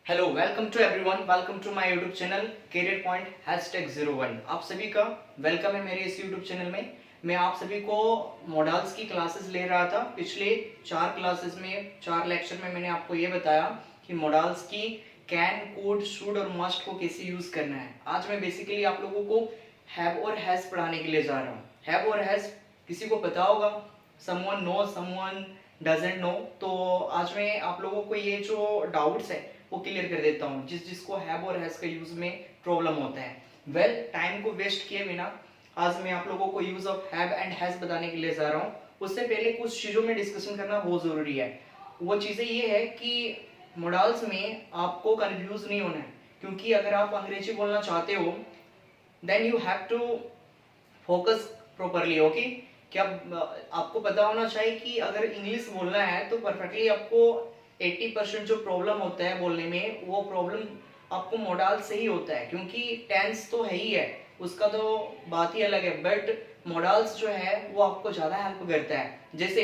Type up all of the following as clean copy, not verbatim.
Hello, welcome to everyone, welcome to my YouTube channel Career Point #01। आप सभी का वेलकम है मेरे इस यूट्यूब चैनल में। मैं आप सभी को मॉडल्स की क्लासेस ले रहा था। पिछले 4 क्लासेस में 4 लेक्चर में मैंने आपको ये बताया कि मॉडल्स की कैन, कुड, शुड और मस्ट को कैसे यूज करना है। आज मैं बेसिकली आप लोगों को हैव और हैज पढ़ाने के लिए जा रहा हूँ। हैव और हैज किसी को पता होगा, someone know, someone doesn't know. तो आज मैं आप लोगों को ये जो डाउट्स है वो क्लियर कर देता हूँ, जिसको हैव और हैज का यूज में प्रॉब्लम होता है। वेल, टाइम को वेस्ट किए बिना आज मैं आप लोगों को use of have and has बताने के लिए जा रहा हूँ। उससे पहले कुछ चीजों में डिस्कशन करना बहुत जरूरी है। वो चीजें ये है कि मॉडल्स में आपको कंफ्यूज नहीं होना है, क्योंकि अगर आप अंग्रेजी बोलना चाहते हो then you have to focus properly. Okay, क्या आपको पता होना चाहिए कि अगर इंग्लिश बोलना है तो परफेक्टली आपको 80% जो प्रॉब्लम होता है बोलने में, वो प्रॉब्लम आपको मॉडल से ही होता है, क्योंकि टेंस तो है ही है, उसका तो बात ही अलग है। बट मॉडल्स जो है वो आपको ज्यादा हेल्प करता है। जैसे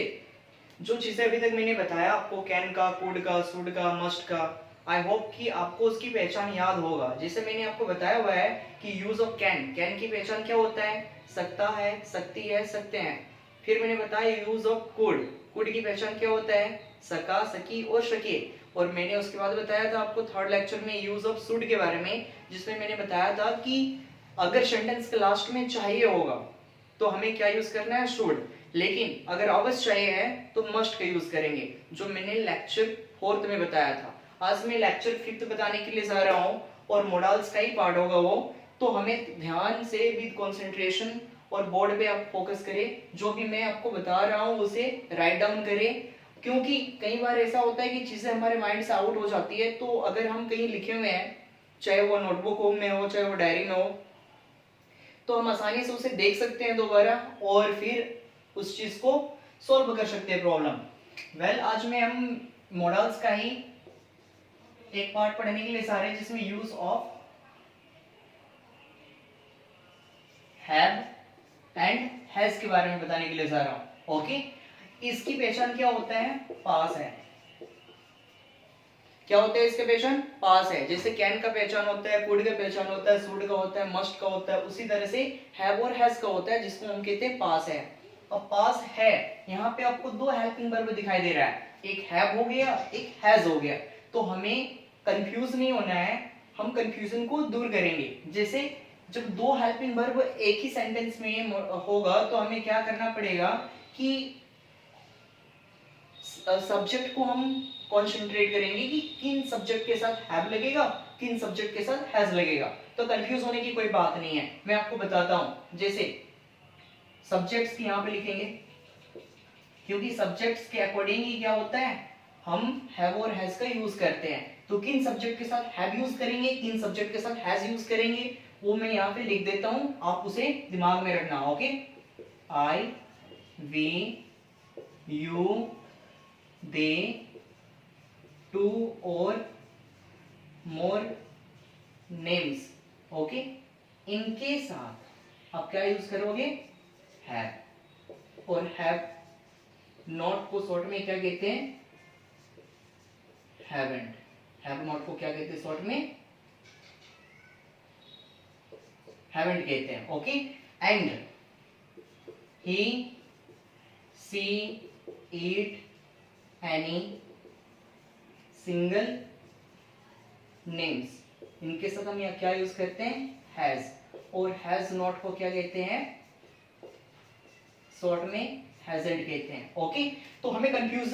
जो चीजें अभी तक मैंने बताया आपको, कैन का, कुड का, शुड का, मस्ट का, आई होप कि आपको उसकी पहचान याद होगा। जैसे मैंने आपको बताया हुआ है कि यूज ऑफ कैन, कैन की पहचान क्या होता है? सकता है, सकती है, सकते हैं। फिर मैंने बताया यूज ऑफ कुड, कुड की पहचान क्या होता है? सका, सकी और सके। और मैंने उसके बाद बताया था आपको थर्ड लेक्चर में यूज ऑफ शुड के बारे में, जिसमें मैंने बताया था कि अगर सेंटेंस के लास्ट में चाहिए होगा तो हमें क्या यूज करना है? शुड। लेकिन अगर अवश्य चाहिए है तो मस्ट का यूज करेंगे, जो मैंने लेक्चर 4th में बताया था। आज मैं लेक्चर 5th बताने के लिए जा रहा हूँ और मॉडल्स का ही पार्ट होगा वो। तो हमें ध्यान से विद कंसंट्रेशन और बोर्ड पे आप फोकस करें। जो भी मैं आपको बता रहा हूँ उसे राइट डाउन करें, क्योंकि कई बार ऐसा होता है कि चीजें हमारे माइंड से आउट हो जाती है। तो अगर हम कहीं लिखे हुए हैं, चाहे वो नोटबुक में हो, चाहे वो डायरी में हो, तो हम आसानी से उसे देख सकते हैं दोबारा और फिर उस चीज को सॉल्व कर सकते हैं प्रॉब्लम। वेल, आज में हम मॉडल्स का ही एक पार्ट पढ़ने के लिए सारे, जिसमें use of have and has के बारे में बताने के लिए जा रहा हूं। ओके, इसकी पहचान क्या होता है? पास है। क्या होता है इसका पहचान? पास है। जैसे कैन का पहचान होता है, कुड का पहचान होता है, शुड का होता है, मस्ट का होता है, उसी तरह से हैव और हैज का होता है, जिसको हम कहते हैं पास है। अब पास है, यहाँ पे आपको 2 हेल्पिंग वर्ब दिखाई दे रहा है, एक हैव हो गया, एक हैज हो गया। तो हमें कंफ्यूज नहीं होना है, हम कंफ्यूजन को दूर करेंगे। जैसे जब 2 हेल्पिंग वर्ब एक ही सेंटेंस में होगा तो हमें क्या करना पड़ेगा कि सब्जेक्ट को हम कॉन्सेंट्रेट करेंगे कि किन सब्जेक्ट के साथ हैव लगेगा, किन सब्जेक्ट के साथ हैज लगेगा। तो कंफ्यूज होने की कोई बात नहीं है, मैं आपको बताता हूं। जैसे सब्जेक्ट्स की यहां पे लिखेंगे, क्योंकि सब्जेक्ट्स के अकॉर्डिंग ही क्या होता है, हम हैव और हैज का यूज करते हैं। तो किन सब्जेक्ट के साथ हैव यूज करेंगे, किन सब्जेक्ट के साथ हैज यूज करेंगे, वो मैं यहाँ पे लिख देता हूं, आप उसे दिमाग में रखना। Okay, I, we, you, they, two or more names. Okay, इनके साथ आप क्या यूज करोगे? हैव। और हैव नॉट को शॉर्ट में क्या कहते हैं? हैवंट। हैव नॉट को क्या कहते हैं शॉर्ट में? हैवंट कहते हैं। Okay, and he, she, it, any single names, इनके साथ हम यहाँ क्या यूज करते हैं? हैज। और हैज नॉट को क्या कहते हैं? शॉर्ट में हैजंट कहते हैं। ओके, तो हमें कंफ्यूज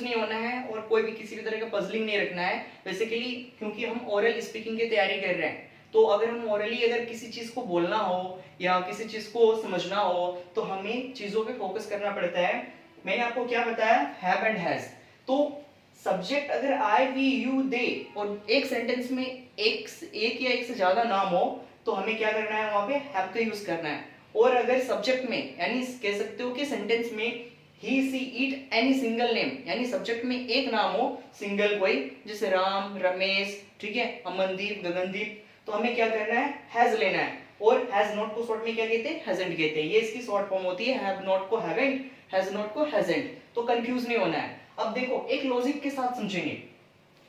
नहीं होना है और कोई भी किसी भी तरह का पजलिंग नहीं रखना है बेसिकली, क्योंकि हम ओरल स्पीकिंग की तैयारी कर रहे हैं। तो अगर हम ओरली अगर किसी चीज को बोलना हो या किसी चीज को समझना हो तो हमें चीजों पे फोकस करना पड़ता है। मैंने आपको क्या बताया? Have and has. तो सब्जेक्ट अगर आई, वी, यू, दे और एक सेंटेंस में एक या एक से ज्यादा नाम हो तो हमें क्या करना है? वहां पे हैव का यूज करना है। और अगर सब्जेक्ट में, यानी कह सकते हो कि सेंटेंस में ही, she, it, any single name, यानी सब्जेक्ट में एक नाम हो सिंगल कोई, जैसे राम, रमेश, ठीक है, अमनदीप, गगनदीप, तो हमें क्या करना है? हैज लेना है। और हैज नॉट को शॉर्ट में क्या कहते हैं? हैजंट कहते हैं। ये इसकी शॉर्ट फॉर्म होती है, हैव नॉट को हैवेंट, हैज नॉट को हैजंट। तो कंफ्यूज नहीं होना है। अब देखो, एक लॉजिक के साथ समझेंगे।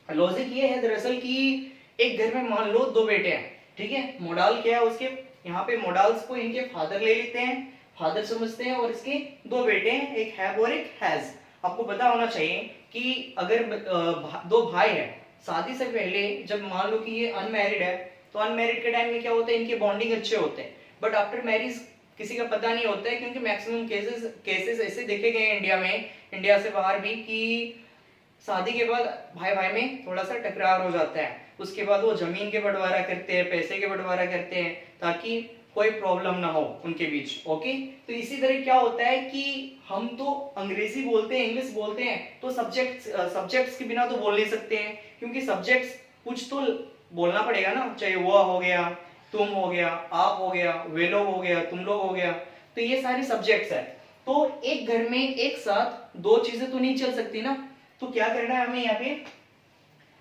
लॉजिक ये है दरअसल कि एक घर में मान लो दो बेटे हैं, ठीक है। मोडाल क्या है उसके, यहाँ पे मोडाल्स को इनके फादर ले लेते हैं, फादर समझते हैं, और इसके दो बेटे हैं, एक हैव और एक हैज। आपको पता होना चाहिए कि अगर दो भाई है, शादी से पहले जब मान लो कि ये अनमैरिड है, तो अनमैरिड के टाइम में क्या होता है, इनके बॉन्डिंग अच्छे होते हैं। बट आफ्टर मैरिज किसी का पता नहीं होता है, क्योंकि मैक्सिमम केसेस ऐसे देखे गए हैं इंडिया में, इंडिया से बाहर भी, कि शादी के बाद भाई भाई में थोड़ा सा टकरार हो जाता है। उसके बाद वो जमीन के बंटवारा करते हैं, पैसे के बंटवारा करते हैं, ताकि कोई प्रॉब्लम ना हो उनके बीच। ओके, तो इसी तरह क्या होता है कि हम तो अंग्रेजी बोलते हैं, इंग्लिश बोलते हैं, तो सब्जेक्ट्स के बिना तो बोल नहीं सकते हैं, क्योंकि सब्जेक्ट्स कुछ तो बोलना पड़ेगा ना, चाहे वो हो गया, तुम हो गया, आप हो गया, वे लोग हो गया, तुम लोग हो गया, तो ये सारी सब्जेक्ट्स है। तो एक घर में एक साथ दो चीजें तो नहीं चल सकती ना, तो क्या करना है हमें, यहाँ पे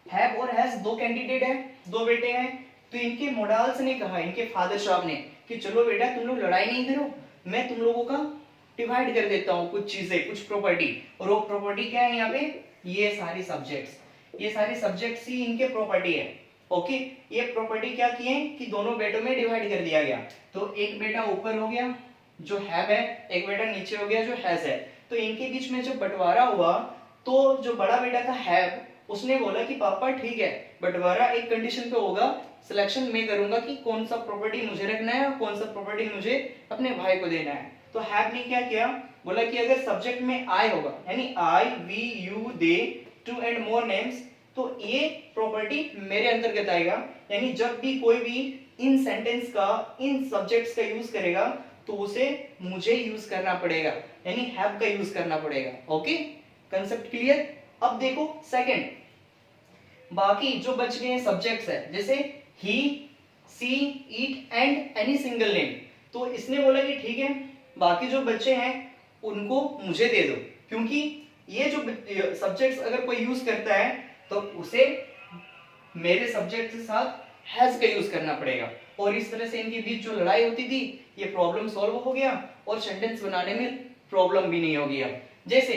हैव और हैज दो कैंडिडेट है, दो बेटे हैं, तो इनके मोडाल्स ने कहा, इनके फादर साहब ने, कि चलो बेटा तुम लोग लड़ाई नहीं करो, मैं तुम लोगों का डिवाइड कर देता हूँ कुछ चीजें, कुछ प्रॉपर्टी। और वो प्रॉपर्टी क्या है यहाँ पे, ये सारी सब्जेक्ट्स, ये सारी सब्जेक्ट्स ही इनके प्रॉपर्टी है। ओके, ये प्रॉपर्टी क्या की है कि दोनों बेटों में डिवाइड कर दिया गया। तो एक बेटा ऊपर हो गया जो हैव है, एक बेटा नीचे हो गया जो हैज है। तो इनके बीच में जब बंटवारा हुआ, तो जो बड़ा बेटा था हैव, उसने बोला कि पापा ठीक है, बंटवारा एक कंडीशन पे होगा, सिलेक्शन मैं करूंगा कि कौन सा प्रॉपर्टी मुझे रखना है और कौन सा प्रॉपर्टी मुझे अपने भाई को देना है। तो हैव ने क्या किया, बोला कि अगर सब्जेक्ट में आई होगा, यानी I we you they two and more names, तो ये प्रॉपर्टी मेरे अंतर्गत आएगा। यानी जब भी कोई भी इन सेंटेंस का, इन सब्जेक्ट्स का यूज करेगा, तो उसे मुझे यूज करना पड़ेगा, यानी हैव का यूज करना पड़ेगा। Okay, concept clear. अब देखो सेकंड, बाकी जो बच गए सब्जेक्ट्स है, जैसे he, she, it and any single name, तो इसने बोला कि ठीक है, बाकी जो बच्चे हैं उनको मुझे दे दो, क्योंकि ये जो सब्जेक्ट्स अगर कोई यूज करता है तो उसे मेरे सब्जेक्ट के साथ हैज का यूज करना पड़ेगा। और इस तरह से इनके बीच जो लड़ाई होती थी, ये प्रॉब्लम सॉल्व हो गया और सेंटेंस बनाने में प्रॉब्लम भी नहीं होगी। अब जैसे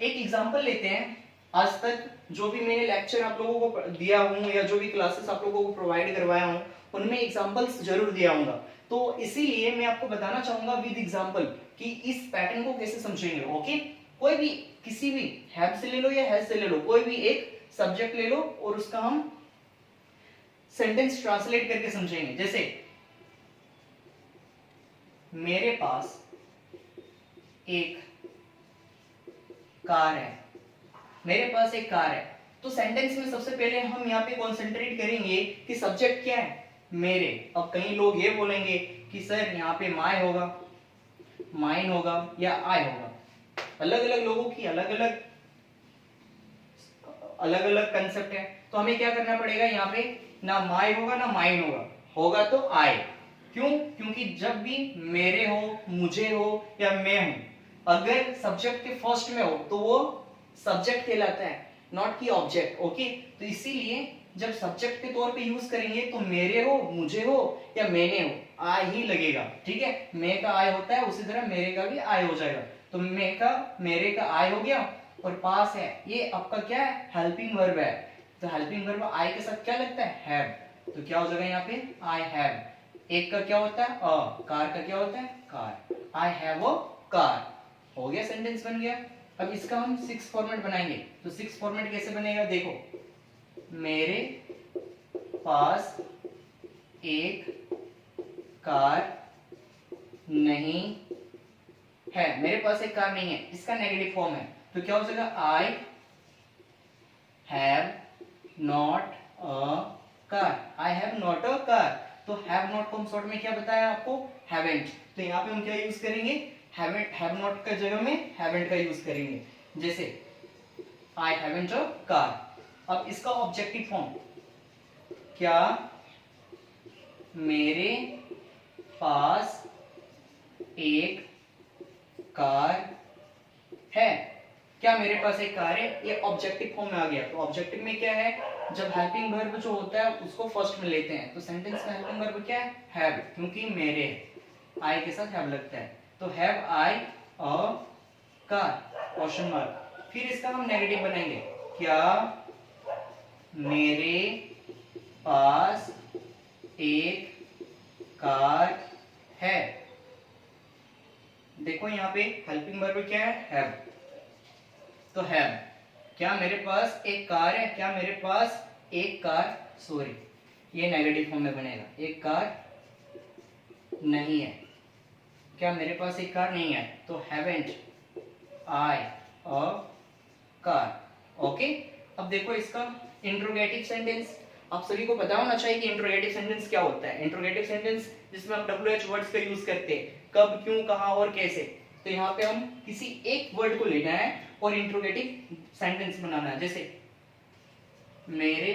एक एग्जांपल लेते हैं, आज तक जो भी मैंने लेक्चर आप लोगों को दिया हूं या जो भी क्लासेस आप लोगों को प्रोवाइड करवाया हूं, उनमें एग्जांपल्स जरूर दिया हूंगा। तो इसीलिए मैं आपको बताना चाहूंगा विद एग्जांपल कि इस पैटर्न को कैसे समझेंगे। ओके, कोई भी किसी भी हैव से ले लो या हैज से ले लो, कोई भी एक सब्जेक्ट ले लो और उसका हम सेंटेंस ट्रांसलेट करके समझेंगे। जैसे मेरे पास एक कार है, मेरे पास एक कार है, तो सेंटेंस में सबसे पहले हम यहाँ पे कॉन्सेंट्रेट करेंगे कि सब्जेक्ट क्या है, मेरे। अब कई लोग ये बोलेंगे कि सर यहाँ पे माय होगा, माइन होगा या आई होगा। अलग अलग लोगों की अलग अलग कंसेप्ट है, तो हमें क्या करना पड़ेगा, यहाँ पे ना माय होगा ना माइन होगा, होगा तो आई। क्यों? क्योंकि जब भी मेरे हो, मुझे हो या मैं हूं, अगर सब्जेक्ट के फर्स्ट में हो तो वो सब्जेक्ट कहलाता है, नॉट की ऑब्जेक्ट। ओके, तो इसीलिए जब सब्जेक्ट के तौर पे यूज करेंगे तो मेरे हो, मुझे हो या मैंने हो, आई ही लगेगा। ठीक है, मैं का आई होता है, उसी तरह मेरे का भी आई हो जाएगा। तो मैं का, मेरे का आई हो गया। और पास है, ये आपका क्या है, हेल्पिंग वर्ब है। तो हेल्पिंग वर्ब आई के साथ क्या लगता है, हैव। तो क्या हो जाएगा यहाँ पे, आई हैव। एक का क्या होता है, अ। कार का क्या होता है, car. I have a car, हो गया, सेंटेंस बन गया। अब इसका हम 6 फॉर्मेट बनाएंगे। तो 6 फॉर्मेट कैसे बनेगा, देखो, मेरे पास एक कार नहीं है, मेरे पास एक कार नहीं है, इसका नेगेटिव फॉर्म है। तो क्या हो जाएगा, I have not a car, I have not a car. तो हैव नॉट को हम शॉर्ट में क्या बताया आपको, हैवेंट। तो यहाँ पे हम क्या यूज करेंगे, हैवेंट, हैव नॉट का जगह में हैवेंट का यूज करेंगे। जैसे आई हैवेंट अ कार। अब इसका ऑब्जेक्टिव फॉर्म, क्या मेरे पास एक कार है, क्या मेरे पास एक कार है, ये ऑब्जेक्टिव फॉर्म में आ गया। तो ऑब्जेक्टिव में क्या है, जब हेल्पिंग वर्ब जो होता है उसको फर्स्ट में लेते हैं, तो सेंटेंस का हेल्पिंग वर्ब क्या है, हैव, क्योंकि मेरे आई के साथ हैव लगता है। तो have I a car, question mark. फिर इसका हम नेगेटिव बनाएंगे, क्या मेरे पास एक कार है। देखो यहाँ पे हेल्पिंग वर्ब क्या है, हैव। तो हैव, क्या मेरे पास एक कार है, क्या मेरे पास एक कार, सॉरी ये नेगेटिव फॉर्म में बनेगा, एक कार नहीं है, क्या मेरे पास एक कार नहीं है, तो haven't I a car. Okay, अब देखो इसका इंट्रोगेटिव सेंटेंस। आप सभी को पता होना चाहिए कि इंट्रोगेटिव सेंटेंस क्या होता है। इंट्रोगेटिव सेंटेंस जिसमें हम WH वर्ड्स का यूज करते हैं, कब, क्यों, कहां और कैसे। तो यहाँ पे हम किसी एक वर्ड को लेना है और इंट्रोगेटिव सेंटेंस बनाना है। जैसे मेरे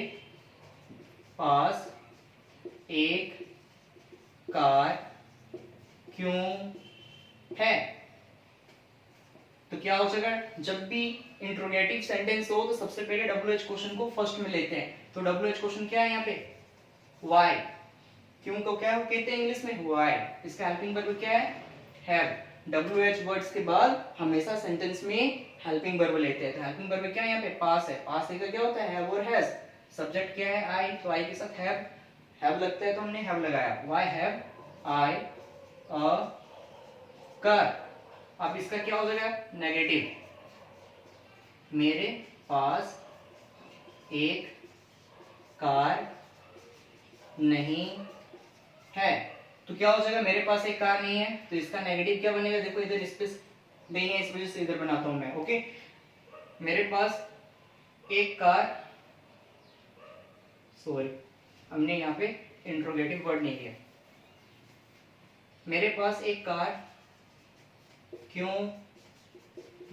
पास एक कार क्यों है। तो क्या हो जाएगा, जब भी इंट्रोगेटिव सेंटेंस हो तो सबसे पहले WH क्वेश्चन को फर्स्ट में लेते हैं। तो WH क्वेश्चन क्या है यहाँ पे, व्हाई। क्यों को क्या कहते हैं इंग्लिश में, व्हाई। इसका हेल्पिंग वर्ब क्या है, हैव। WH वर्ड्स के बाद हमेशा सेंटेंस में हेल्पिंग वर्ब लेते हैं। तो हेल्पिंग वर्ब क्या है यहाँ पे, पास है। पास का क्या होता है, हैव और हैज। सब्जेक्ट क्या है, आई, तो आई के साथ हैव लगता है तो हमने हैव लगाया। Why have I a car. अब इसका क्या हो जाएगा, नेगेटिव। मेरे पास एक कार नहीं है। तो क्या हो जाएगा, मेरे पास एक कार नहीं है, तो इसका नेगेटिव क्या बनेगा, देखो इधर स्पेस नहीं है, इस वजह से इधर बनाता हूं मैं। ओके, मेरे पास एक कार, सॉरी हमने यहाँ पे इंट्रोगेटिव वर्ड नहीं लिया। मेरे पास एक कार क्यों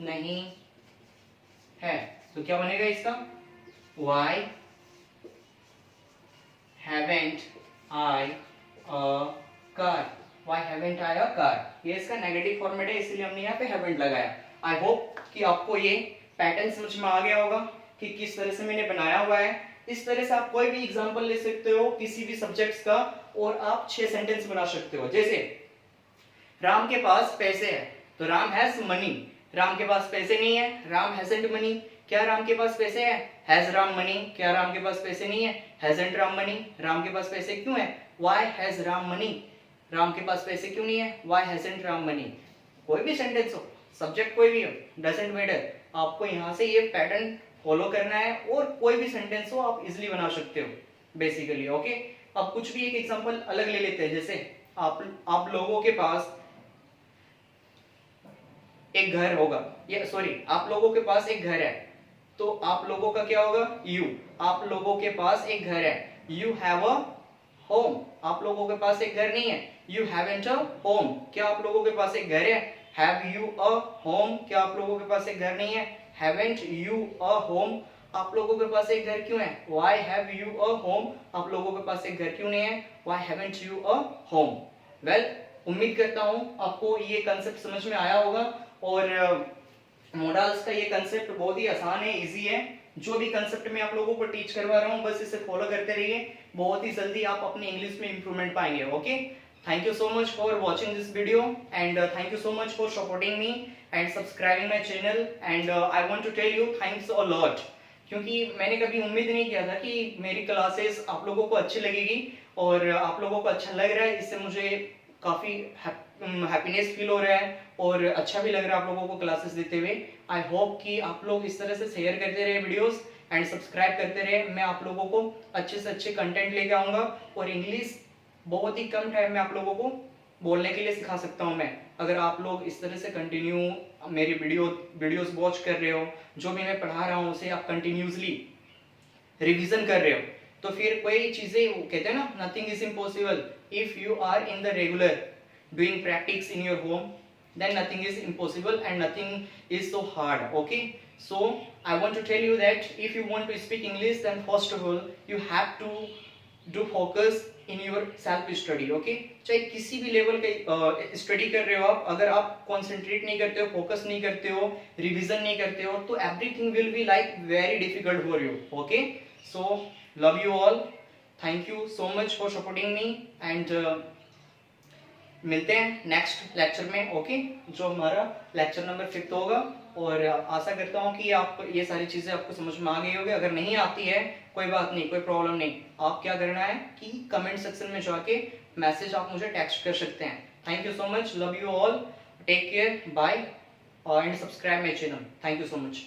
नहीं है, तो क्या बनेगा इसका, Why haven't I a car? Why haven't I a car? ये इसका नेगेटिव फॉर्मेट है, इसलिए हमने यहाँ पे haven't लगाया। आई होप कि आपको ये पैटर्न समझ में आ गया होगा कि किस तरह से मैंने बनाया हुआ है। इस तरह से आप कोई भी एग्जांपल ले सकते हो किसी भी सब्जेक्ट्स का और आप 6 सेंटेंस बना सकते हो। जैसे राम के पास पैसे है, तो राम हैज मनी। राम के पास पैसे नहीं है, राम हैजंट मनी। क्या राम के पास पैसे है, हैज राम मनी। क्या राम के पास पैसे नहीं है, हैजंट राम मनी। राम के पास पैसे क्यों है, why has Ram money. Ram के पास पैसे क्यों नहीं है, व्हाई हैजंट राम मनी। कोई भी सेंटेंस हो, सब्जेक्ट कोई भी हो, डजंट मैटर। आपको यहाँ से ये पैटर्न फॉलो करना है और कोई भी सेंटेंस हो आप इजिली बना सकते हो बेसिकली। ओके, अब कुछ भी एक एग्जांपल अलग ले लेते हैं। जैसे आप लोगों के पास एक घर होगा, या सॉरी आप लोगों के पास एक घर है, तो आप लोगों का क्या होगा, यू। आप लोगों के पास एक घर है, यू हैव अ होम। आप लोगों के पास एक घर नहीं है, यू हैवंट अ होम। क्या आप लोगों के पास एक घर है, हैव यू अ होम। क्या आप लोगों के पास एक घर नहीं है, हैवंट यू अ होम। आप लोगों के पास एक घर क्यों है, why have you a home. आप लोगों के पास एक घर क्यों नहीं है, why haven't you a home. Well, उम्मीद करता हूं आपको ये कंसेप्ट समझ में आया होगा। और मॉडल्स का ये कंसेप्ट बहुत ही आसान है, इजी है। जो भी कंसेप्ट मैं आप लोगों को टीच करवा रहा हूँ बस इसे फॉलो करते रहिए, बहुत ही जल्दी आप अपने इंग्लिश में इंप्रूवमेंट पाएंगे। Okay, thank you so much for watching this video and thank you so much for supporting me and subscribing my channel and I want to tell you thanks a lot, क्योंकि मैंने कभी उम्मीद नहीं किया था कि मेरी क्लासेस आप लोगों को अच्छी लगेगी और आप लोगों को अच्छा लग रहा है। इससे मुझे काफी हैप्पीनेस फील हो रहा है और अच्छा भी लग रहा है आप लोगों को क्लासेस देते हुए। आई होप कि आप लोग इस तरह से शेयर करते रहे वीडियोस एंड सब्सक्राइब करते रहे। मैं आप लोगों को अच्छे से अच्छे कंटेंट लेके आऊंगा और इंग्लिश बहुत ही कम टाइम में आप लोगों को बोलने के लिए सिखा सकता हूं मैं। अगर आप लोग इस तरह से कंटिन्यू मेरी वीडियोस वॉच कर रहे हो, जो भी मैं पढ़ा रहा हूँ उसे आप कंटिन्यूसली रिवीजन कर रहे हो, तो फिर कोई चीजें कहते हैं ना, nothing is impossible if you are in the regular doing practice in your home, then nothing is impossible and nothing is so hard. Okay, so I want to tell you that if you want to speak English, then first of all you have to do focus in your self study. Okay, चाहे किसी भी level का study कर रहे हो आप, अगर आप कंसंट्रेट नहीं करते हो, फोकस नहीं करते हो, रिवीजन नहीं करते हो, तो everything will be like very difficult for you. Okay, so love you all, thank you so much for supporting me and मिलते हैं नेक्स्ट लेक्चर में। ओके, जो हमारा लेक्चर नंबर 5 होगा और आशा करता हूँ कि आप ये सारी चीज़ें आपको समझ में आ गई होगी। अगर नहीं आती है कोई बात नहीं, कोई प्रॉब्लम नहीं, आप क्या करना है कि कमेंट सेक्शन में जाके मैसेज आप मुझे टेक्स्ट कर सकते हैं। Thank you so much, love you all, take care, bye and subscribe my channel. Thank you so much.